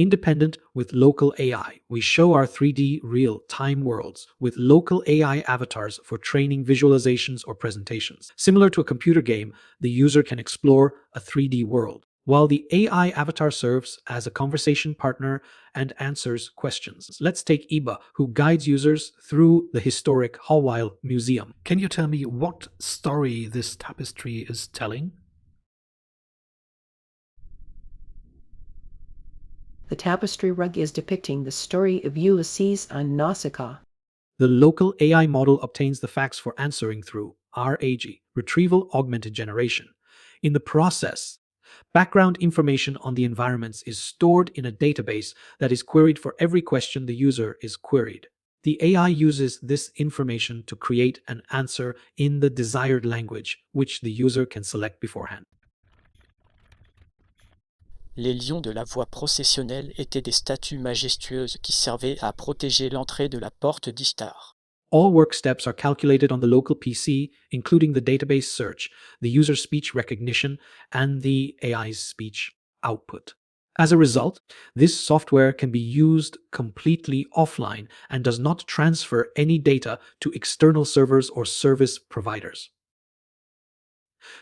Independent with local AI, we show our 3D real-time worlds with local AI avatars for training visualizations or presentations. Similar to a computer game, the user can explore a 3D world, while the AI avatar serves as a conversation partner and answers questions. Let's take Iba, who guides users through the historic Hallwile Museum. Can you tell me what story this tapestry is telling? The tapestry rug is depicting the story of Ulysses on Nausicaa. The local AI model obtains the facts for answering through RAG, Retrieval Augmented Generation. In the process, background information on the environments is stored in a database that is queried for every question the user is queried. The AI uses this information to create an answer in the desired language, which the user can select beforehand. Les lions de la voie processionnelle étaient des statues majestueuses qui servaient à protéger l'entrée de la porte d'Ishtar. All work steps are calculated on the local PC, including the database search, the user's speech recognition, and the AI's speech output. As a result, this software can be used completely offline and does not transfer any data to external servers or service providers.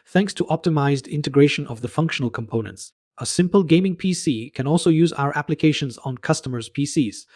Thanks to optimized integration of the functional components, a simple gaming PC can also use our applications on customers' PCs,